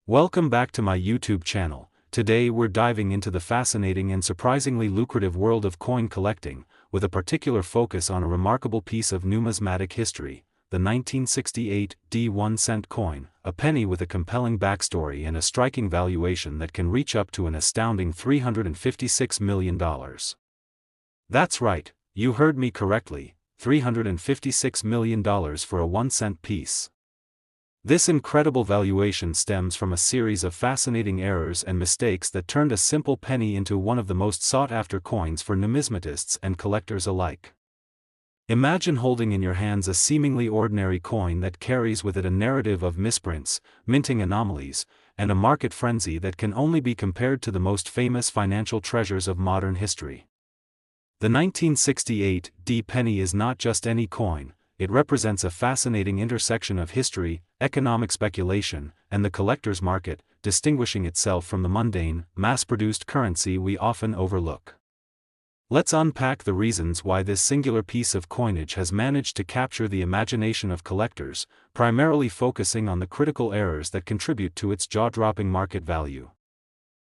Welcome back to my YouTube channel. Today we're diving into the fascinating and surprisingly lucrative world of coin collecting, with a particular focus on a remarkable piece of numismatic history, the 1968 1-cent coin, a penny with a compelling backstory and a striking valuation that can reach up to an astounding $356 million. That's right, you heard me correctly, $356 million for a 1-cent piece. This incredible valuation stems from a series of fascinating errors and mistakes that turned a simple penny into one of the most sought-after coins for numismatists and collectors alike. Imagine holding in your hands a seemingly ordinary coin that carries with it a narrative of misprints, minting anomalies, and a market frenzy that can only be compared to the most famous financial treasures of modern history. The 1968 penny is not just any coin. It represents a fascinating intersection of history, economic speculation, and the collector's market, distinguishing itself from the mundane, mass-produced currency we often overlook. Let's unpack the reasons why this singular piece of coinage has managed to capture the imagination of collectors, primarily focusing on the critical errors that contribute to its jaw-dropping market value.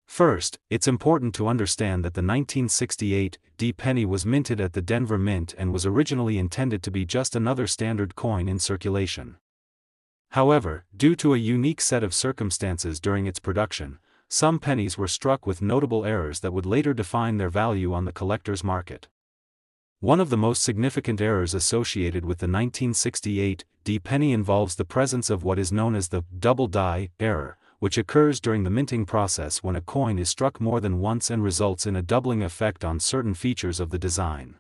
First, it's important to understand that the 1968 penny was minted at the Denver Mint and was originally intended to be just another standard coin in circulation. However, due to a unique set of circumstances during its production, some pennies were struck with notable errors that would later define their value on the collector's market. One of the most significant errors associated with the 1968 penny involves the presence of what is known as the double die error, which occurs during the minting process when a coin is struck more than once and results in a doubling effect on certain features of the design.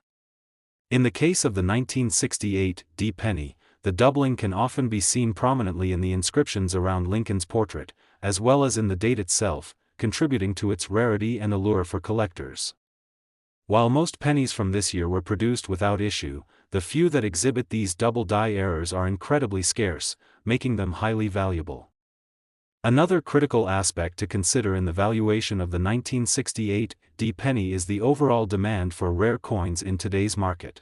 In the case of the 1968 penny, the doubling can often be seen prominently in the inscriptions around Lincoln's portrait, as well as in the date itself, contributing to its rarity and allure for collectors. While most pennies from this year were produced without issue, the few that exhibit these double die errors are incredibly scarce, making them highly valuable. Another critical aspect to consider in the valuation of the 1968 penny is the overall demand for rare coins in today's market.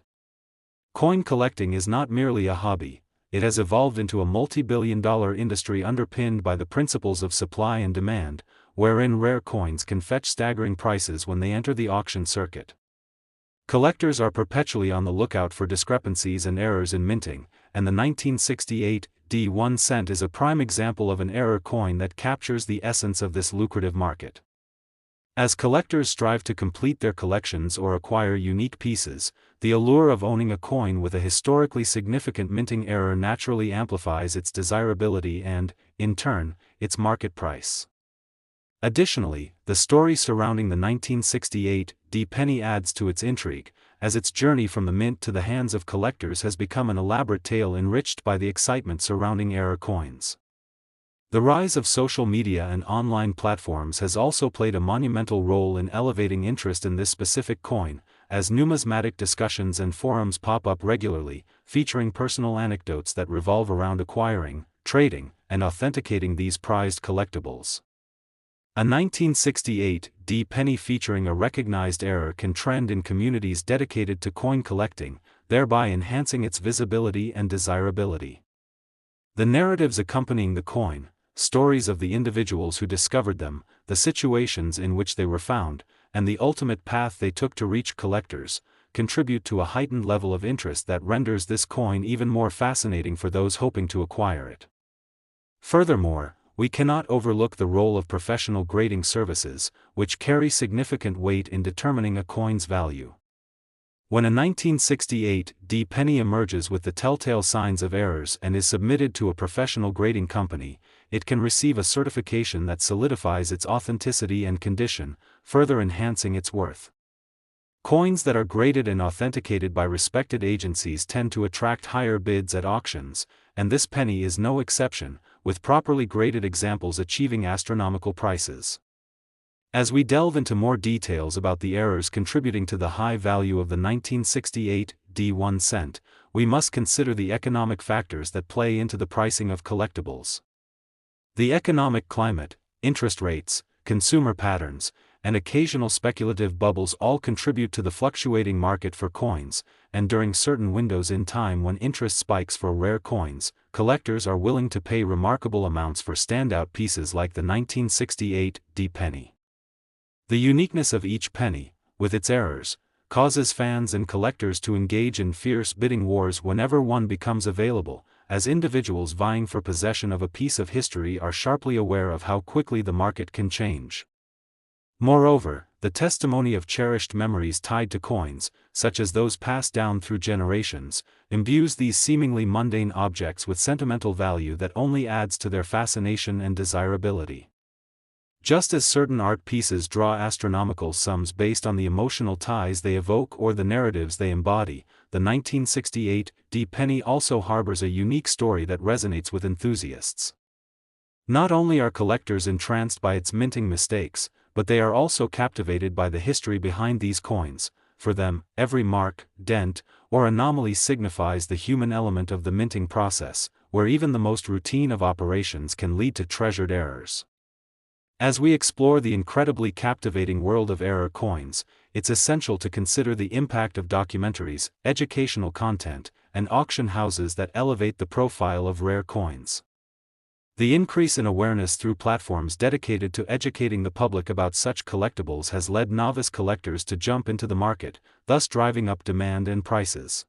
Coin collecting is not merely a hobby, it has evolved into a multi-billion-dollar industry underpinned by the principles of supply and demand, wherein rare coins can fetch staggering prices when they enter the auction circuit. Collectors are perpetually on the lookout for discrepancies and errors in minting, and the 1968 1-cent is a prime example of an error coin that captures the essence of this lucrative market. As collectors strive to complete their collections or acquire unique pieces, the allure of owning a coin with a historically significant minting error naturally amplifies its desirability and, in turn, its market price. Additionally, the story surrounding the 1968 penny adds to its intrigue, as its journey from the mint to the hands of collectors has become an elaborate tale enriched by the excitement surrounding error coins. The rise of social media and online platforms has also played a monumental role in elevating interest in this specific coin, as numismatic discussions and forums pop up regularly, featuring personal anecdotes that revolve around acquiring, trading, and authenticating these prized collectibles. A 1968 penny featuring a recognized error can trend in communities dedicated to coin collecting, thereby enhancing its visibility and desirability. The narratives accompanying the coin, stories of the individuals who discovered them, the situations in which they were found, and the ultimate path they took to reach collectors, contribute to a heightened level of interest that renders this coin even more fascinating for those hoping to acquire it. Furthermore, we cannot overlook the role of professional grading services, which carry significant weight in determining a coin's value. When a 1968 penny emerges with the telltale signs of errors and is submitted to a professional grading company, it can receive a certification that solidifies its authenticity and condition, further enhancing its worth. Coins that are graded and authenticated by respected agencies tend to attract higher bids at auctions, and this penny is no exception, with properly graded examples achieving astronomical prices. As we delve into more details about the errors contributing to the high value of the 1968 1-cent, we must consider the economic factors that play into the pricing of collectibles. The economic climate, interest rates, consumer patterns, and occasional speculative bubbles all contribute to the fluctuating market for coins, and during certain windows in time when interest spikes for rare coins, collectors are willing to pay remarkable amounts for standout pieces like the 1968 D penny. The uniqueness of each penny, with its errors, causes fans and collectors to engage in fierce bidding wars whenever one becomes available, as individuals vying for possession of a piece of history are sharply aware of how quickly the market can change. Moreover, the testimony of cherished memories tied to coins, such as those passed down through generations, imbues these seemingly mundane objects with sentimental value that only adds to their fascination and desirability. Just as certain art pieces draw astronomical sums based on the emotional ties they evoke or the narratives they embody, the 1968 D penny also harbors a unique story that resonates with enthusiasts. Not only are collectors entranced by its minting mistakes, but they are also captivated by the history behind these coins. For them, every mark, dent, or anomaly signifies the human element of the minting process, where even the most routine of operations can lead to treasured errors. As we explore the incredibly captivating world of error coins, it's essential to consider the impact of documentaries, educational content, and auction houses that elevate the profile of rare coins. The increase in awareness through platforms dedicated to educating the public about such collectibles has led novice collectors to jump into the market, thus driving up demand and prices.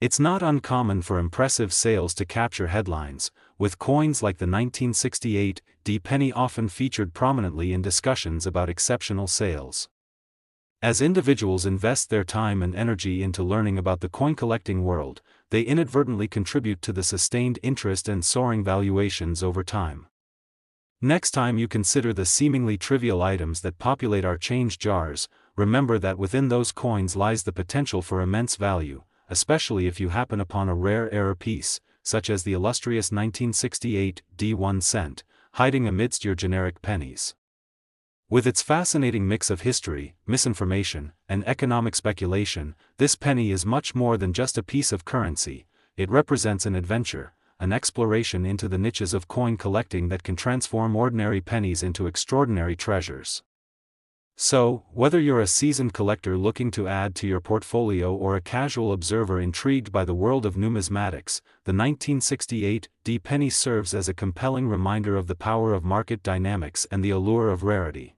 It's not uncommon for impressive sales to capture headlines, with coins like the 1968 D penny often featured prominently in discussions about exceptional sales. As individuals invest their time and energy into learning about the coin collecting world, they inadvertently contribute to the sustained interest and soaring valuations over time. Next time you consider the seemingly trivial items that populate our change jars, remember that within those coins lies the potential for immense value, especially if you happen upon a rare error piece, such as the illustrious 1968 D 1 cent, hiding amidst your generic pennies. With its fascinating mix of history, misinformation, and economic speculation, this penny is much more than just a piece of currency. It represents an adventure, an exploration into the niches of coin collecting that can transform ordinary pennies into extraordinary treasures. So, whether you're a seasoned collector looking to add to your portfolio or a casual observer intrigued by the world of numismatics, the 1968 D penny serves as a compelling reminder of the power of market dynamics and the allure of rarity.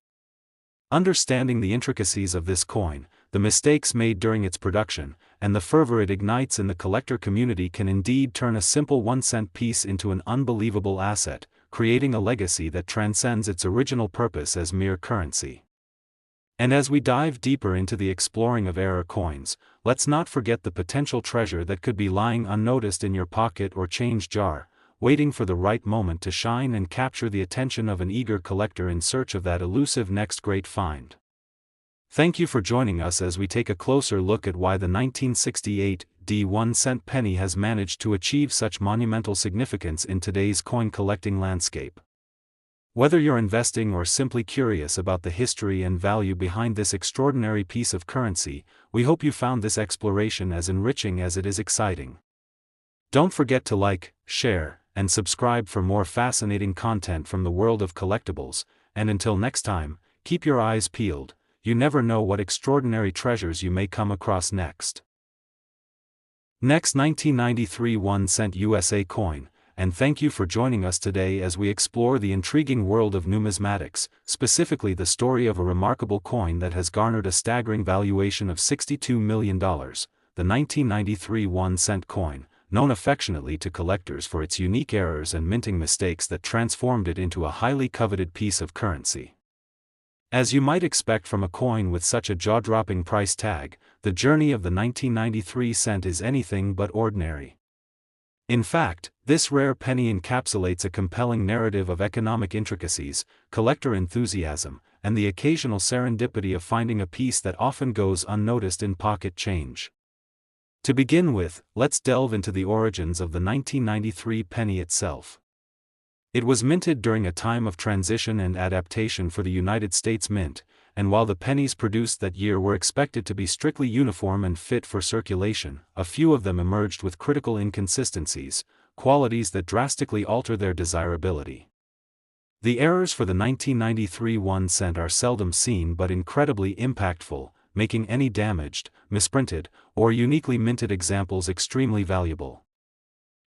Understanding the intricacies of this coin, the mistakes made during its production, and the fervor it ignites in the collector community can indeed turn a simple 1-cent piece into an unbelievable asset, creating a legacy that transcends its original purpose as mere currency. And as we dive deeper into the exploring of error coins, let's not forget the potential treasure that could be lying unnoticed in your pocket or change jar, waiting for the right moment to shine and capture the attention of an eager collector in search of that elusive next great find. Thank you for joining us as we take a closer look at why the 1968 D 1 cent penny has managed to achieve such monumental significance in today's coin collecting landscape. Whether you're investing or simply curious about the history and value behind this extraordinary piece of currency, we hope you found this exploration as enriching as it is exciting. Don't forget to like, share, and subscribe for more fascinating content from the world of collectibles, and until next time, keep your eyes peeled. You never know what extraordinary treasures you may come across next. Next 1993 1-cent USA coin, and thank you for joining us today as we explore the intriguing world of numismatics, specifically the story of a remarkable coin that has garnered a staggering valuation of $62 million, the 1993 1-cent coin, known affectionately to collectors for its unique errors and minting mistakes that transformed it into a highly coveted piece of currency. As you might expect from a coin with such a jaw-dropping price tag, the journey of the 1993 cent is anything but ordinary. In fact, this rare penny encapsulates a compelling narrative of economic intricacies, collector enthusiasm, and the occasional serendipity of finding a piece that often goes unnoticed in pocket change. To begin with, let's delve into the origins of the 1993 penny itself. It was minted during a time of transition and adaptation for the United States Mint, and while the pennies produced that year were expected to be strictly uniform and fit for circulation, a few of them emerged with critical inconsistencies, qualities that drastically alter their desirability. The errors for the 1993 1 cent are seldom seen but incredibly impactful, making any damaged, misprinted, or uniquely minted examples extremely valuable.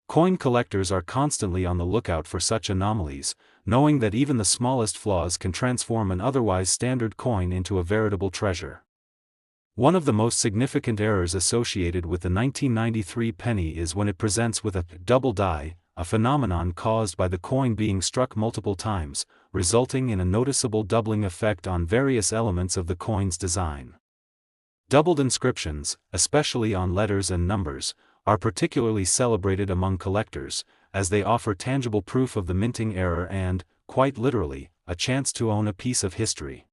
Coin collectors are constantly on the lookout for such anomalies, knowing that even the smallest flaws can transform an otherwise standard coin into a veritable treasure. One of the most significant errors associated with the 1993 penny is when it presents with a double die, a phenomenon caused by the coin being struck multiple times, resulting in a noticeable doubling effect on various elements of the coin's design. Doubled inscriptions, especially on letters and numbers, are particularly celebrated among collectors, as they offer tangible proof of the minting error and, quite literally, a chance to own a piece of history.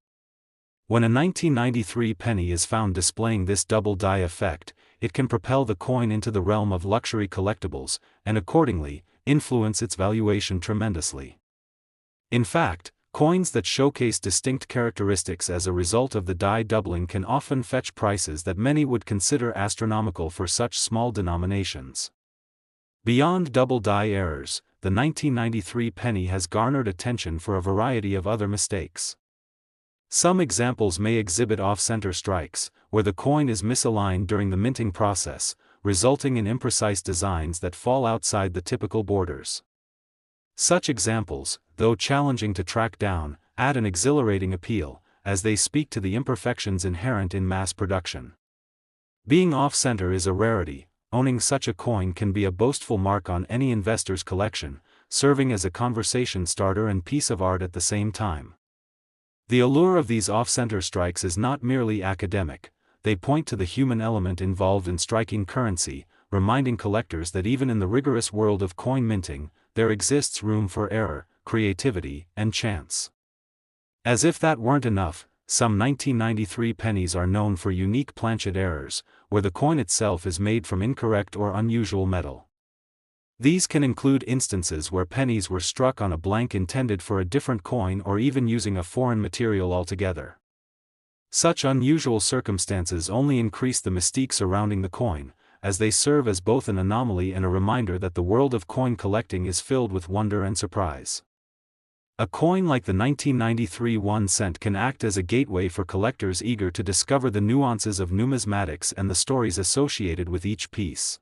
When a 1993 penny is found displaying this double die effect, it can propel the coin into the realm of luxury collectibles, and accordingly, influence its valuation tremendously. In fact, coins that showcase distinct characteristics as a result of the die doubling can often fetch prices that many would consider astronomical for such small denominations. Beyond double die errors, the 1993 penny has garnered attention for a variety of other mistakes. Some examples may exhibit off-center strikes, where the coin is misaligned during the minting process, resulting in imprecise designs that fall outside the typical borders. Such examples, though challenging to track down, add an exhilarating appeal, as they speak to the imperfections inherent in mass production. Being off-center is a rarity. Owning such a coin can be a boastful mark on any investor's collection, serving as a conversation starter and piece of art at the same time. The allure of these off-center strikes is not merely academic. They point to the human element involved in striking currency, reminding collectors that even in the rigorous world of coin minting, there exists room for error, creativity, and chance. As if that weren't enough, some 1993 pennies are known for unique planchet errors, where the coin itself is made from incorrect or unusual metal. These can include instances where pennies were struck on a blank intended for a different coin or even using a foreign material altogether. Such unusual circumstances only increase the mystique surrounding the coin, as they serve as both an anomaly and a reminder that the world of coin collecting is filled with wonder and surprise. A coin like the 1993 1 cent can act as a gateway for collectors eager to discover the nuances of numismatics and the stories associated with each piece.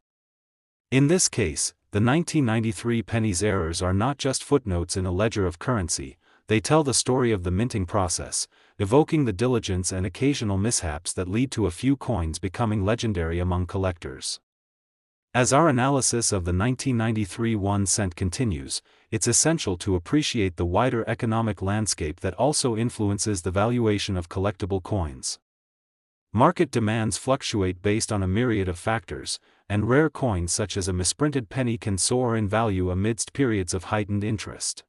In this case, the 1993 penny's errors are not just footnotes in a ledger of currency, they tell the story of the minting process, evoking the diligence and occasional mishaps that lead to a few coins becoming legendary among collectors. As our analysis of the 1993 1 cent continues, it's essential to appreciate the wider economic landscape that also influences the valuation of collectible coins. Market demands fluctuate based on a myriad of factors, and rare coins such as a misprinted penny can soar in value amidst periods of heightened interest.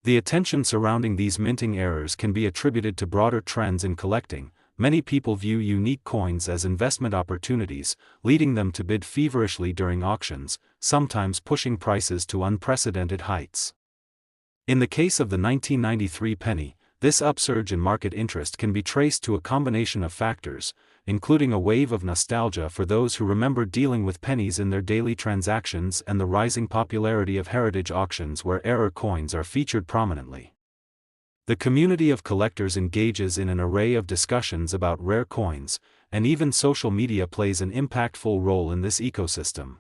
The attention surrounding these minting errors can be attributed to broader trends in collecting. Many people view unique coins as investment opportunities, leading them to bid feverishly during auctions, sometimes pushing prices to unprecedented heights. In the case of the 1993 penny, this upsurge in market interest can be traced to a combination of factors, including a wave of nostalgia for those who remember dealing with pennies in their daily transactions and the rising popularity of heritage auctions where error coins are featured prominently. The community of collectors engages in an array of discussions about rare coins, and even social media plays an impactful role in this ecosystem.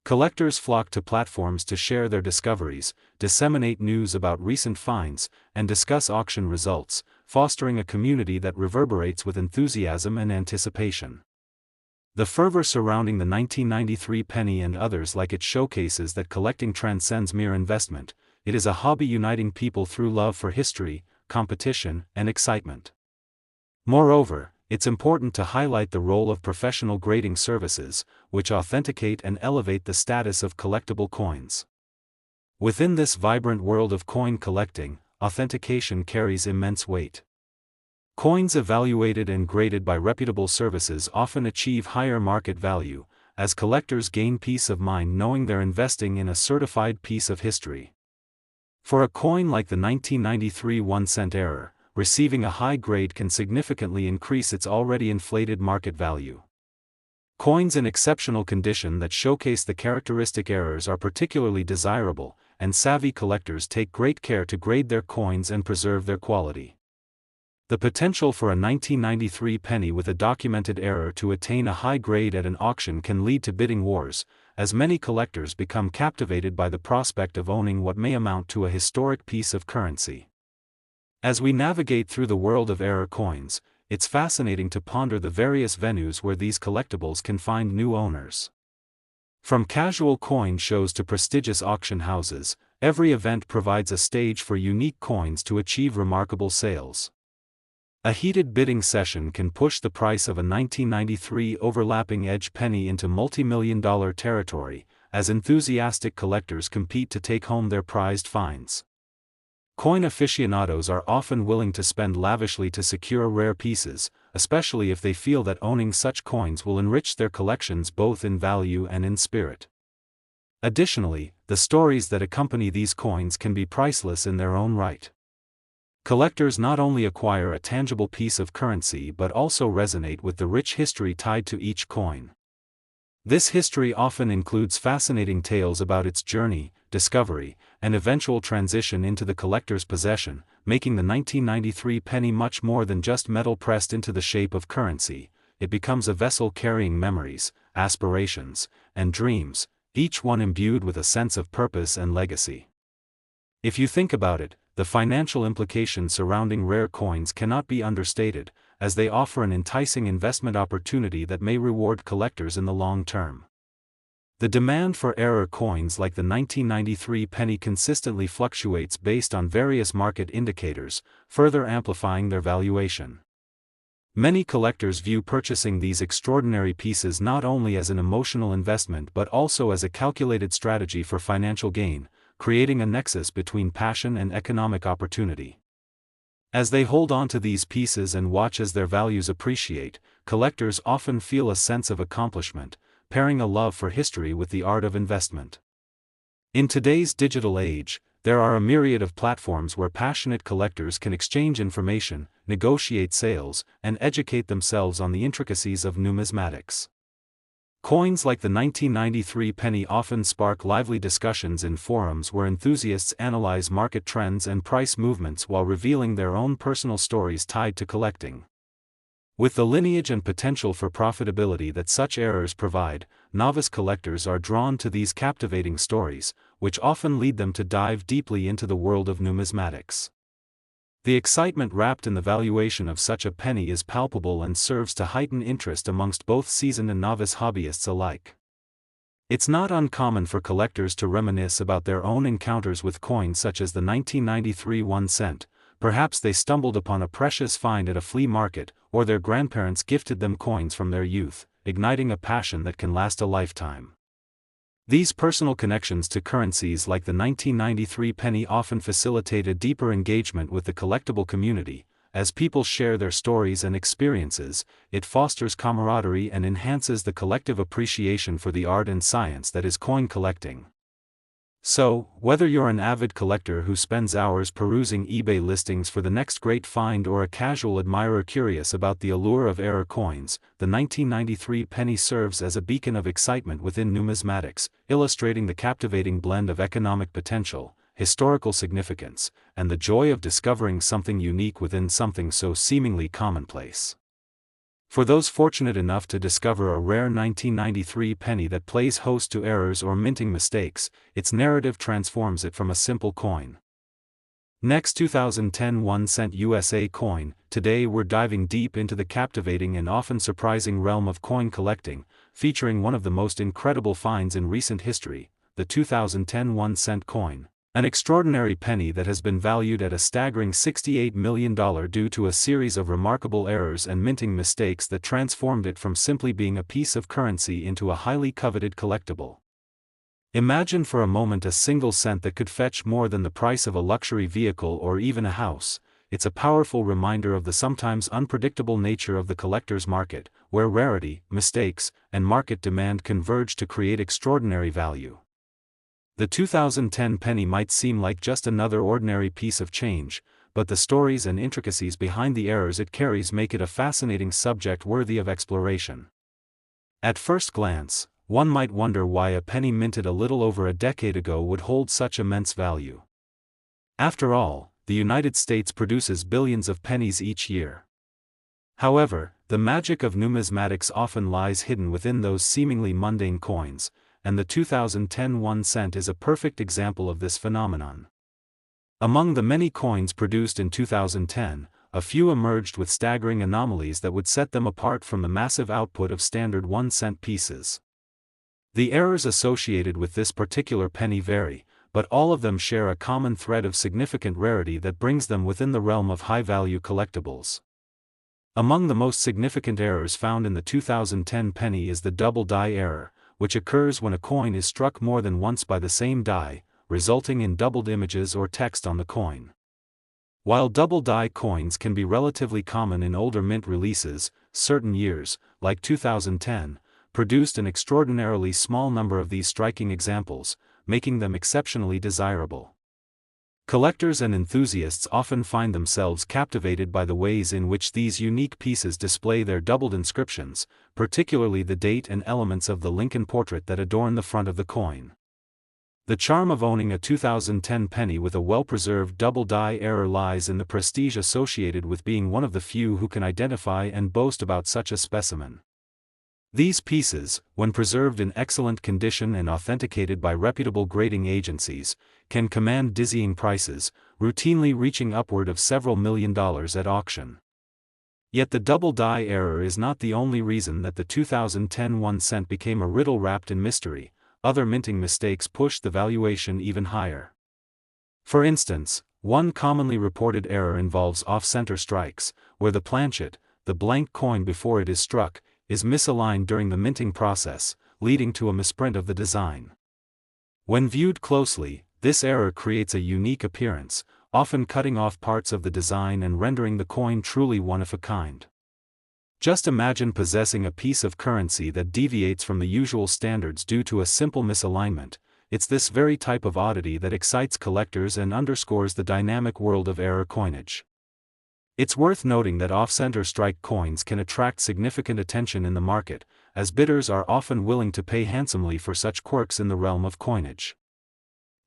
Collectors flock to platforms to share their discoveries, disseminate news about recent finds, and discuss auction results, fostering a community that reverberates with enthusiasm and anticipation. The fervor surrounding the 1993 penny and others like it showcases that collecting transcends mere investment. It is a hobby uniting people through love for history, competition, and excitement. Moreover, it's important to highlight the role of professional grading services, which authenticate and elevate the status of collectible coins. Within this vibrant world of coin collecting, authentication carries immense weight. Coins evaluated and graded by reputable services often achieve higher market value, as collectors gain peace of mind knowing they're investing in a certified piece of history. For a coin like the 1993 1 cent error, receiving a high grade can significantly increase its already inflated market value. Coins in exceptional condition that showcase the characteristic errors are particularly desirable, and savvy collectors take great care to grade their coins and preserve their quality. The potential for a 1993 penny with a documented error to attain a high grade at an auction can lead to bidding wars, as many collectors become captivated by the prospect of owning what may amount to a historic piece of currency. As we navigate through the world of error coins, it's fascinating to ponder the various venues where these collectibles can find new owners. From casual coin shows to prestigious auction houses, every event provides a stage for unique coins to achieve remarkable sales. A heated bidding session can push the price of a 1993 overlapping edge penny into multi-million-dollar territory, as enthusiastic collectors compete to take home their prized finds. Coin aficionados are often willing to spend lavishly to secure rare pieces, especially if they feel that owning such coins will enrich their collections both in value and in spirit. Additionally, the stories that accompany these coins can be priceless in their own right. Collectors not only acquire a tangible piece of currency but also resonate with the rich history tied to each coin. This history often includes fascinating tales about its journey, discovery, and eventual transition into the collector's possession, making the 1993 penny much more than just metal pressed into the shape of currency. It becomes a vessel carrying memories, aspirations, and dreams, each one imbued with a sense of purpose and legacy. If you think about it, the financial implications surrounding rare coins cannot be understated, as they offer an enticing investment opportunity that may reward collectors in the long term. The demand for error coins like the 1993 penny consistently fluctuates based on various market indicators, further amplifying their valuation. Many collectors view purchasing these extraordinary pieces not only as an emotional investment but also as a calculated strategy for financial gain, creating a nexus between passion and economic opportunity. As they hold on to these pieces and watch as their values appreciate, collectors often feel a sense of accomplishment, pairing a love for history with the art of investment. In today's digital age, there are a myriad of platforms where passionate collectors can exchange information, negotiate sales, and educate themselves on the intricacies of numismatics. Coins like the 1993 penny often spark lively discussions in forums where enthusiasts analyze market trends and price movements while revealing their own personal stories tied to collecting. With the lineage and potential for profitability that such errors provide, novice collectors are drawn to these captivating stories, which often lead them to dive deeply into the world of numismatics. The excitement wrapped in the valuation of such a penny is palpable and serves to heighten interest amongst both seasoned and novice hobbyists alike. It's not uncommon for collectors to reminisce about their own encounters with coins such as the 1993 1 cent. Perhaps they stumbled upon a precious find at a flea market, or their grandparents gifted them coins from their youth, igniting a passion that can last a lifetime. These personal connections to currencies like the 1993 penny often facilitate a deeper engagement with the collectible community. As people share their stories and experiences, it fosters camaraderie and enhances the collective appreciation for the art and science that is coin collecting. So, whether you're an avid collector who spends hours perusing eBay listings for the next great find or a casual admirer curious about the allure of error coins, the 1993 penny serves as a beacon of excitement within numismatics, illustrating the captivating blend of economic potential, historical significance, and the joy of discovering something unique within something so seemingly commonplace. For those fortunate enough to discover a rare 1993 penny that plays host to errors or minting mistakes, its narrative transforms it from a simple coin. Next, 2010 1 cent USA coin. Today we're diving deep into the captivating and often surprising realm of coin collecting, featuring one of the most incredible finds in recent history, the 2010 1 cent coin. An extraordinary penny that has been valued at a staggering $68 million due to a series of remarkable errors and minting mistakes that transformed it from simply being a piece of currency into a highly coveted collectible. Imagine for a moment a single cent that could fetch more than the price of a luxury vehicle or even a house. It's a powerful reminder of the sometimes unpredictable nature of the collector's market, where rarity, mistakes, and market demand converge to create extraordinary value. The 2010 penny might seem like just another ordinary piece of change, but the stories and intricacies behind the errors it carries make it a fascinating subject worthy of exploration. At first glance, one might wonder why a penny minted a little over a decade ago would hold such immense value. After all, the United States produces billions of pennies each year. However, the magic of numismatics often lies hidden within those seemingly mundane coins, and the 2010 1 cent is a perfect example of this phenomenon. Among the many coins produced in 2010, a few emerged with staggering anomalies that would set them apart from the massive output of standard 1 cent pieces. The errors associated with this particular penny vary, but all of them share a common thread of significant rarity that brings them within the realm of high-value collectibles. Among the most significant errors found in the 2010 penny is the double die error, which occurs when a coin is struck more than once by the same die, resulting in doubled images or text on the coin. While double die coins can be relatively common in older mint releases, certain years, like 2010, produced an extraordinarily small number of these striking examples, making them exceptionally desirable. Collectors and enthusiasts often find themselves captivated by the ways in which these unique pieces display their doubled inscriptions, particularly the date and elements of the Lincoln portrait that adorn the front of the coin. The charm of owning a 2010 penny with a well-preserved double die error lies in the prestige associated with being one of the few who can identify and boast about such a specimen. These pieces, when preserved in excellent condition and authenticated by reputable grading agencies, can command dizzying prices, routinely reaching upward of several $1 million at auction. Yet the double die error is not the only reason that the 2010 1 cent became a riddle wrapped in mystery. Other minting mistakes pushed the valuation even higher. For instance, one commonly reported error involves off-center strikes, where the planchet, the blank coin before it is struck, is misaligned during the minting process, leading to a misprint of the design. When viewed closely, this error creates a unique appearance, often cutting off parts of the design and rendering the coin truly one of a kind. Just imagine possessing a piece of currency that deviates from the usual standards due to a simple misalignment. It's this very type of oddity that excites collectors and underscores the dynamic world of error coinage. It's worth noting that off-center strike coins can attract significant attention in the market, as bidders are often willing to pay handsomely for such quirks in the realm of coinage.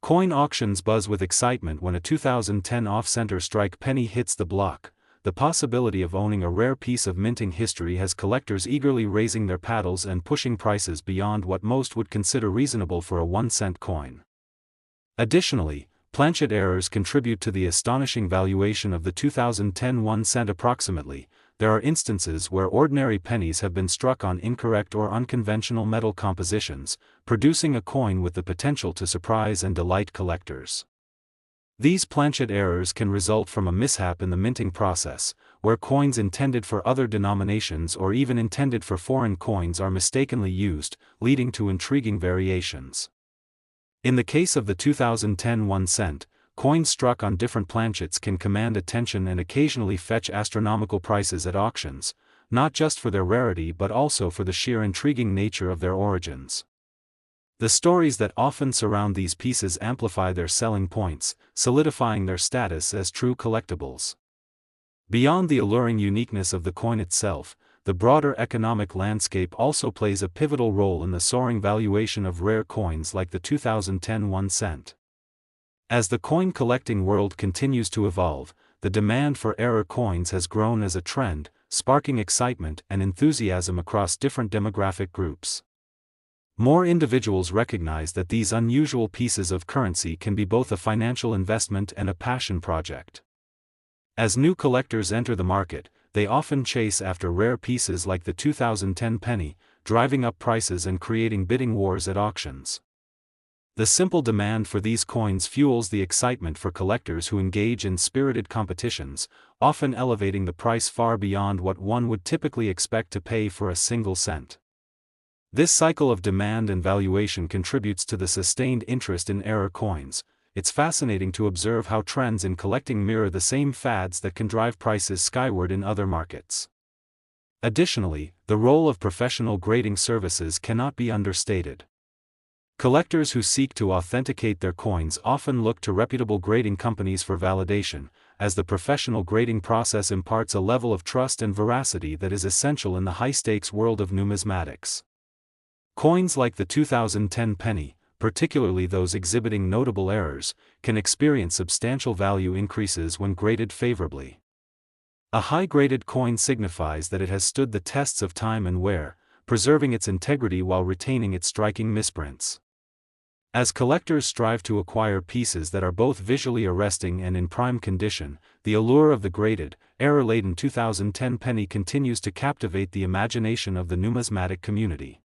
Coin auctions buzz with excitement when a 2010 off-center strike penny hits the block. The possibility of owning a rare piece of minting history has collectors eagerly raising their paddles and pushing prices beyond what most would consider reasonable for a 1 cent coin. Additionally, planchet errors contribute to the astonishing valuation of the 2010 1 cent approximately. There are instances where ordinary pennies have been struck on incorrect or unconventional metal compositions, producing a coin with the potential to surprise and delight collectors. These planchet errors can result from a mishap in the minting process, where coins intended for other denominations or even intended for foreign coins are mistakenly used, leading to intriguing variations. In the case of the 2010 1 cent, coins struck on different planchets can command attention and occasionally fetch astronomical prices at auctions, not just for their rarity but also for the sheer intriguing nature of their origins. The stories that often surround these pieces amplify their selling points, solidifying their status as true collectibles. Beyond the alluring uniqueness of the coin itself, the broader economic landscape also plays a pivotal role in the soaring valuation of rare coins like the 2010 1 cent. As the coin collecting world continues to evolve, the demand for error coins has grown as a trend, sparking excitement and enthusiasm across different demographic groups. More individuals recognize that these unusual pieces of currency can be both a financial investment and a passion project. As new collectors enter the market, they often chase after rare pieces like the 2010 penny, driving up prices and creating bidding wars at auctions. The simple demand for these coins fuels the excitement for collectors who engage in spirited competitions, often elevating the price far beyond what one would typically expect to pay for a single cent. This cycle of demand and valuation contributes to the sustained interest in error coins. It's fascinating to observe how trends in collecting mirror the same fads that can drive prices skyward in other markets. Additionally, the role of professional grading services cannot be understated. Collectors who seek to authenticate their coins often look to reputable grading companies for validation, as the professional grading process imparts a level of trust and veracity that is essential in the high-stakes world of numismatics. Coins like the 2010 penny, particularly those exhibiting notable errors, can experience substantial value increases when graded favorably. A high-graded coin signifies that it has stood the tests of time and wear, preserving its integrity while retaining its striking misprints. As collectors strive to acquire pieces that are both visually arresting and in prime condition, the allure of the graded, error-laden 2010 penny continues to captivate the imagination of the numismatic community.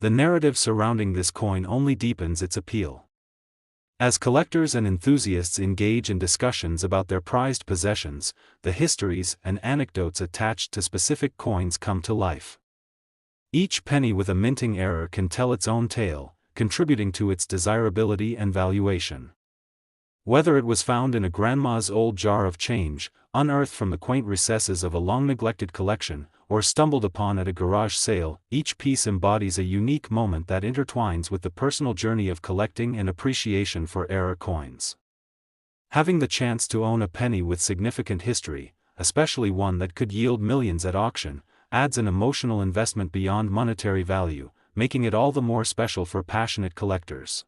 The narrative surrounding this coin only deepens its appeal. As collectors and enthusiasts engage in discussions about their prized possessions, the histories and anecdotes attached to specific coins come to life. Each penny with a minting error can tell its own tale, contributing to its desirability and valuation. Whether it was found in a grandma's old jar of change, unearthed from the quaint recesses of a long-neglected collection, or stumbled upon at a garage sale, each piece embodies a unique moment that intertwines with the personal journey of collecting and appreciation for error coins. Having the chance to own a penny with significant history, especially one that could yield millions at auction, adds an emotional investment beyond monetary value, making it all the more special for passionate collectors.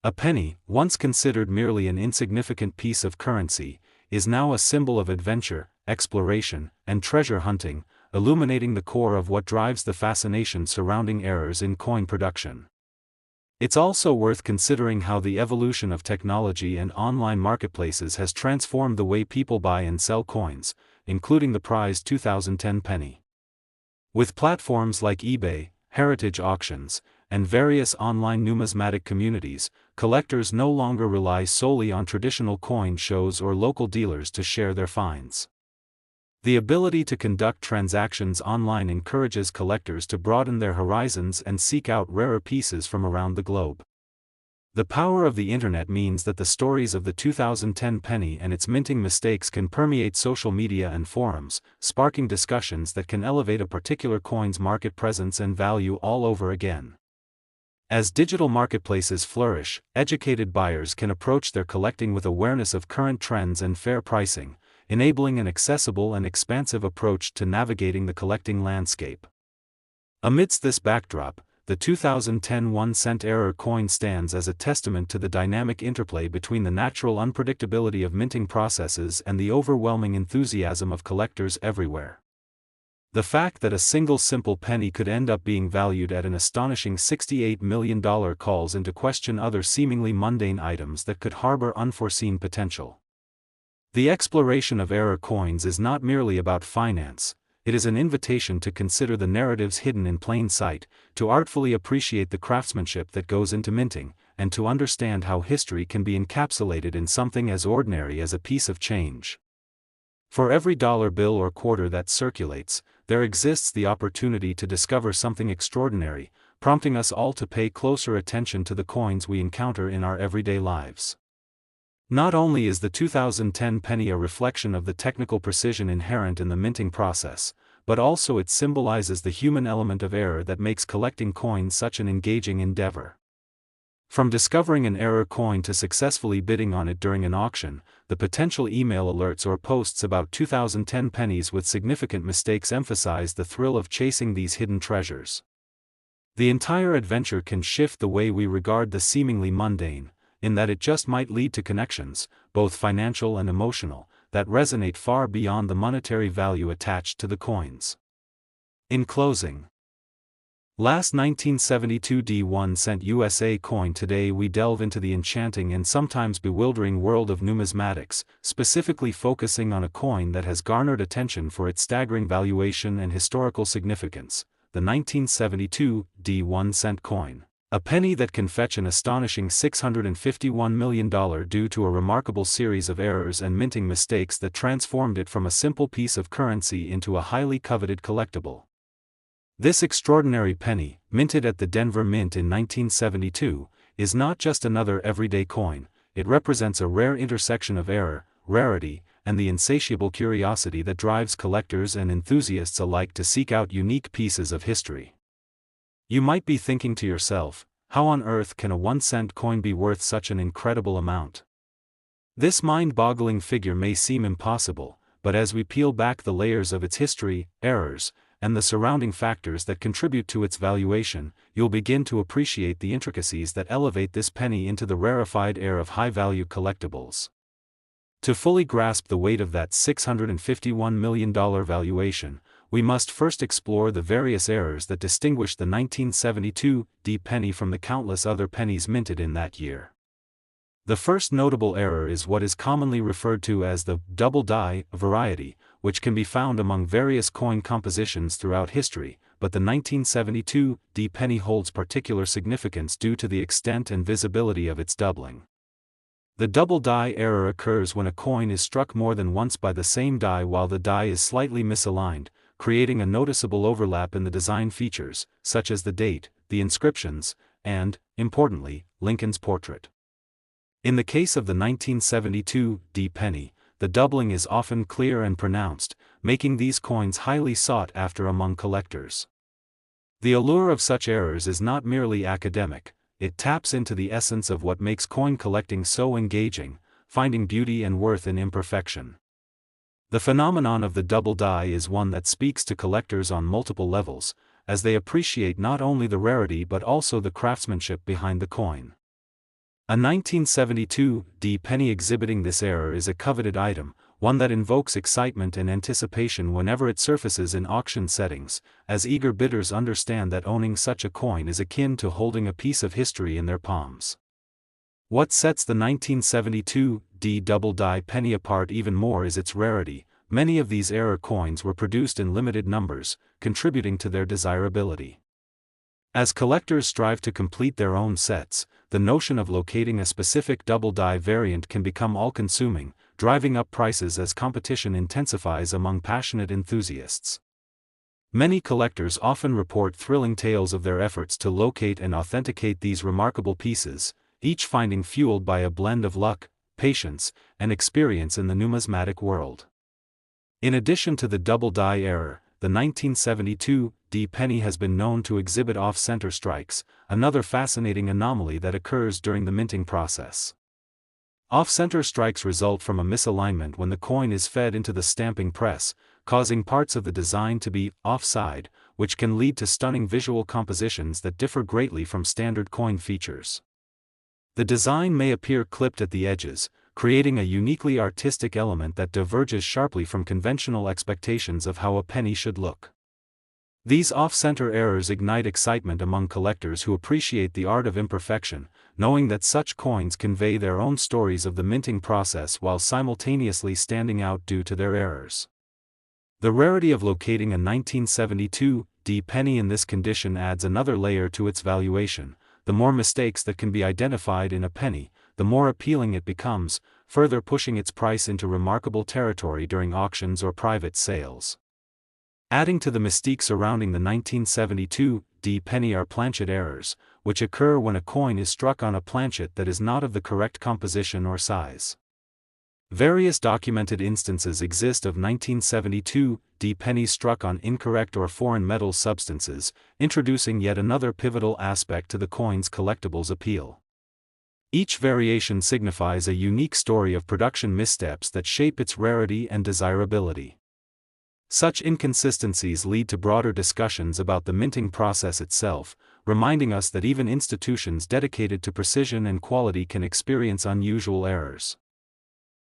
A penny, once considered merely an insignificant piece of currency, is now a symbol of adventure, exploration, and treasure hunting, illuminating the core of what drives the fascination surrounding errors in coin production. It's also worth considering how the evolution of technology and online marketplaces has transformed the way people buy and sell coins, including the prized 2010 penny. With platforms like eBay, heritage auctions, and various online numismatic communities, collectors no longer rely solely on traditional coin shows or local dealers to share their finds. The ability to conduct transactions online encourages collectors to broaden their horizons and seek out rarer pieces from around the globe. The power of the internet means that the stories of the 2010 penny and its minting mistakes can permeate social media and forums, sparking discussions that can elevate a particular coin's market presence and value all over again. As digital marketplaces flourish, educated buyers can approach their collecting with awareness of current trends and fair pricing, enabling an accessible and expansive approach to navigating the collecting landscape. Amidst this backdrop, the 2010 1-cent error coin stands as a testament to the dynamic interplay between the natural unpredictability of minting processes and the overwhelming enthusiasm of collectors everywhere. The fact that a single simple penny could end up being valued at an astonishing $68 million calls into question other seemingly mundane items that could harbor unforeseen potential. The exploration of error coins is not merely about finance. It is an invitation to consider the narratives hidden in plain sight, to artfully appreciate the craftsmanship that goes into minting, and to understand how history can be encapsulated in something as ordinary as a piece of change. For every dollar bill or quarter that circulates, there exists the opportunity to discover something extraordinary, prompting us all to pay closer attention to the coins we encounter in our everyday lives. Not only is the 2010 penny a reflection of the technical precision inherent in the minting process, but also it symbolizes the human element of error that makes collecting coins such an engaging endeavor. From discovering an error coin to successfully bidding on it during an auction, the potential email alerts or posts about 2010 pennies with significant mistakes emphasize the thrill of chasing these hidden treasures. The entire adventure can shift the way we regard the seemingly mundane, in that it just might lead to connections, both financial and emotional, that resonate far beyond the monetary value attached to the coins. In closing, last 1972 D1-cent USA coin. Today we delve into the enchanting and sometimes bewildering world of numismatics, specifically focusing on a coin that has garnered attention for its staggering valuation and historical significance, the 1972 D1-cent coin. A penny that can fetch an astonishing $651 million due to a remarkable series of errors and minting mistakes that transformed it from a simple piece of currency into a highly coveted collectible. This extraordinary penny, minted at the Denver Mint in 1972, is not just another everyday coin. It represents a rare intersection of error, rarity, and the insatiable curiosity that drives collectors and enthusiasts alike to seek out unique pieces of history. You might be thinking to yourself, how on earth can a 1-cent coin be worth such an incredible amount? This mind-boggling figure may seem impossible, but as we peel back the layers of its history, errors, and the surrounding factors that contribute to its valuation, you'll begin to appreciate the intricacies that elevate this penny into the rarefied air of high-value collectibles. To fully grasp the weight of that $651 million valuation, we must first explore the various errors that distinguish the 1972 D penny from the countless other pennies minted in that year. The first notable error is what is commonly referred to as the double die variety, which can be found among various coin compositions throughout history, but the 1972 D penny holds particular significance due to the extent and visibility of its doubling. The double die error occurs when a coin is struck more than once by the same die while the die is slightly misaligned, creating a noticeable overlap in the design features, such as the date, the inscriptions, and, importantly, Lincoln's portrait. In the case of the 1972 D penny, the doubling is often clear and pronounced, making these coins highly sought after among collectors. The allure of such errors is not merely academic, it taps into the essence of what makes coin collecting so engaging, finding beauty and worth in imperfection. The phenomenon of the double die is one that speaks to collectors on multiple levels, as they appreciate not only the rarity but also the craftsmanship behind the coin. A 1972 D penny exhibiting this error is a coveted item, one that invokes excitement and anticipation whenever it surfaces in auction settings, as eager bidders understand that owning such a coin is akin to holding a piece of history in their palms. What sets the 1972 D double die penny apart even more is its rarity. Many of these error coins were produced in limited numbers, contributing to their desirability. As collectors strive to complete their own sets, the notion of locating a specific double die variant can become all-consuming, driving up prices as competition intensifies among passionate enthusiasts. Many collectors often report thrilling tales of their efforts to locate and authenticate these remarkable pieces, each finding fueled by a blend of luck, patience, and experience in the numismatic world. In addition to the double die error, the 1972 D penny has been known to exhibit off-center strikes, another fascinating anomaly that occurs during the minting process. Off-center strikes result from a misalignment when the coin is fed into the stamping press, causing parts of the design to be offside, which can lead to stunning visual compositions that differ greatly from standard coin features. The design may appear clipped at the edges, creating a uniquely artistic element that diverges sharply from conventional expectations of how a penny should look. These off-center errors ignite excitement among collectors who appreciate the art of imperfection, knowing that such coins convey their own stories of the minting process while simultaneously standing out due to their errors. The rarity of locating a 1972 D penny in this condition adds another layer to its valuation. The more mistakes that can be identified in a penny, the more appealing it becomes, further pushing its price into remarkable territory during auctions or private sales. Adding to the mystique surrounding the 1972 D penny are planchet errors, which occur when a coin is struck on a planchet that is not of the correct composition or size. Various documented instances exist of 1972 D pennies struck on incorrect or foreign metal substances, introducing yet another pivotal aspect to the coin's collectibles appeal. Each variation signifies a unique story of production missteps that shape its rarity and desirability. Such inconsistencies lead to broader discussions about the minting process itself, reminding us that even institutions dedicated to precision and quality can experience unusual errors.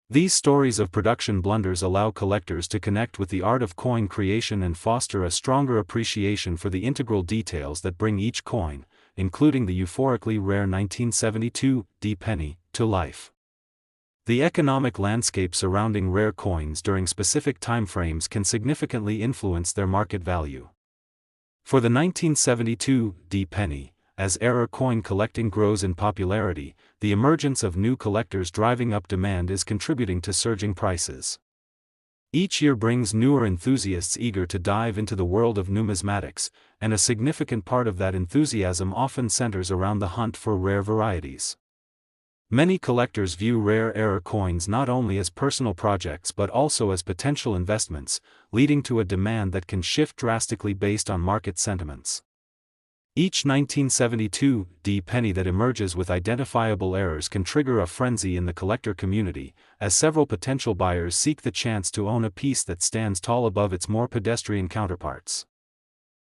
These stories of production blunders allow collectors to connect with the art of coin creation and foster a stronger appreciation for the integral details that bring each coin, including the euphorically rare 1972 D penny, to life. The economic landscape surrounding rare coins during specific timeframes can significantly influence their market value. For the 1972 D penny, as error coin collecting grows in popularity, the emergence of new collectors driving up demand is contributing to surging prices. Each year brings newer enthusiasts eager to dive into the world of numismatics, and a significant part of that enthusiasm often centers around the hunt for rare varieties. Many collectors view rare error coins not only as personal projects but also as potential investments, leading to a demand that can shift drastically based on market sentiments. Each 1972 D penny that emerges with identifiable errors can trigger a frenzy in the collector community, as several potential buyers seek the chance to own a piece that stands tall above its more pedestrian counterparts.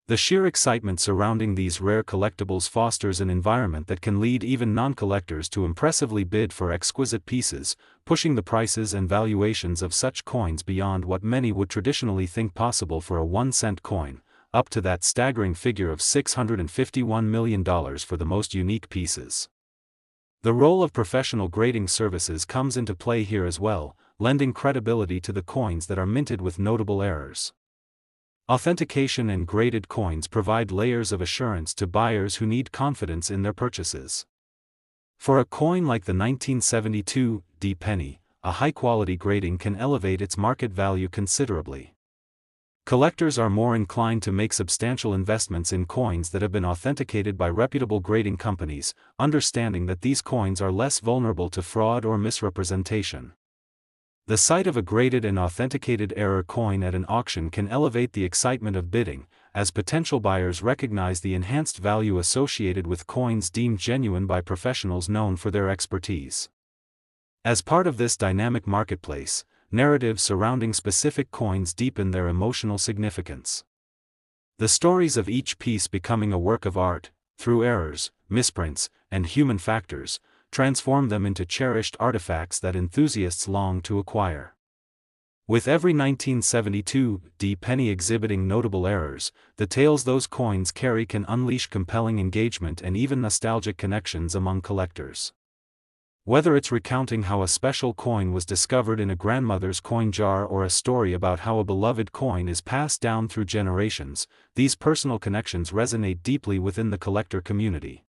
The sheer excitement surrounding these rare collectibles fosters an environment that can lead even non-collectors to impressively bid for exquisite pieces, pushing the prices and valuations of such coins beyond what many would traditionally think possible for a 1-cent coin, up to that staggering figure of $651 million for the most unique pieces. The role of professional grading services comes into play here as well, lending credibility to the coins that are minted with notable errors. Authentication and graded coins provide layers of assurance to buyers who need confidence in their purchases. For a coin like the 1972 D penny, a high-quality grading can elevate its market value considerably. Collectors are more inclined to make substantial investments in coins that have been authenticated by reputable grading companies, understanding that these coins are less vulnerable to fraud or misrepresentation. The sight of a graded and authenticated error coin at an auction can elevate the excitement of bidding, as potential buyers recognize the enhanced value associated with coins deemed genuine by professionals known for their expertise. As part of this dynamic marketplace, narratives surrounding specific coins deepen their emotional significance. The stories of each piece becoming a work of art, through errors, misprints, and human factors, transform them into cherished artifacts that enthusiasts long to acquire. With every 1972 D penny exhibiting notable errors, the tales those coins carry can unleash compelling engagement and even nostalgic connections among collectors. Whether it's recounting how a special coin was discovered in a grandmother's coin jar or a story about how a beloved coin is passed down through generations, these personal connections resonate deeply within the collector community.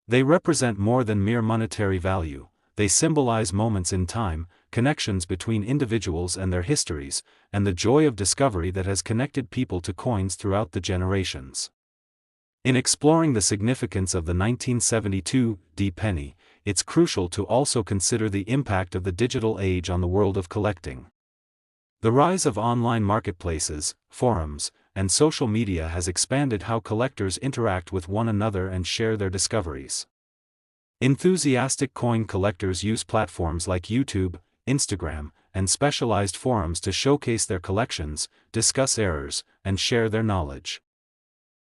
They represent more than mere monetary value, they symbolize moments in time, connections between individuals and their histories, and the joy of discovery that has connected people to coins throughout the generations. In exploring the significance of the 1972 D penny, it's crucial to also consider the impact of the digital age on the world of collecting. The rise of online marketplaces, forums, and social media has expanded how collectors interact with one another and share their discoveries. Enthusiastic coin collectors use platforms like YouTube, Instagram, and specialized forums to showcase their collections, discuss errors, and share their knowledge.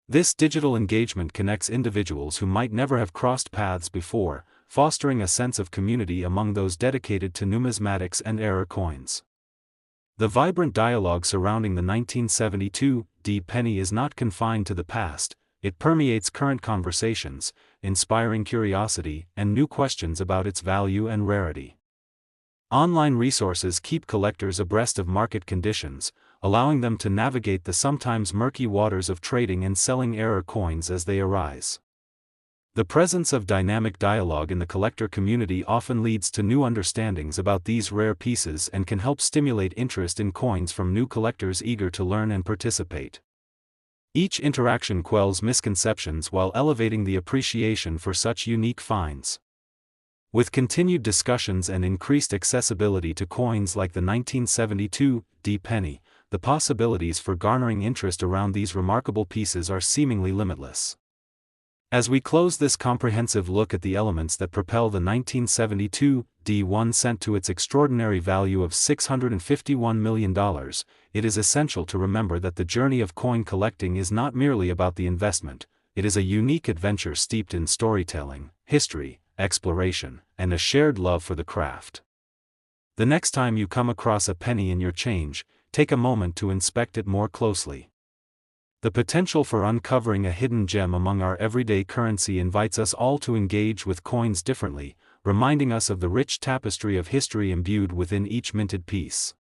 This digital engagement connects individuals who might never have crossed paths before, fostering a sense of community among those dedicated to numismatics and error coins. The vibrant dialogue surrounding the 1972 D penny is not confined to the past, it permeates current conversations, inspiring curiosity and new questions about its value and rarity. Online resources keep collectors abreast of market conditions, allowing them to navigate the sometimes murky waters of trading and selling error coins as they arise. The presence of dynamic dialogue in the collector community often leads to new understandings about these rare pieces and can help stimulate interest in coins from new collectors eager to learn and participate. Each interaction quells misconceptions while elevating the appreciation for such unique finds. With continued discussions and increased accessibility to coins like the 1972 D penny, the possibilities for garnering interest around these remarkable pieces are seemingly limitless. As we close this comprehensive look at the elements that propel the 1972 D 1 cent to its extraordinary value of $651 million, it is essential to remember that the journey of coin collecting is not merely about the investment, it is a unique adventure steeped in storytelling, history, exploration, and a shared love for the craft. The next time you come across a penny in your change, take a moment to inspect it more closely. The potential for uncovering a hidden gem among our everyday currency invites us all to engage with coins differently, reminding us of the rich tapestry of history imbued within each minted piece.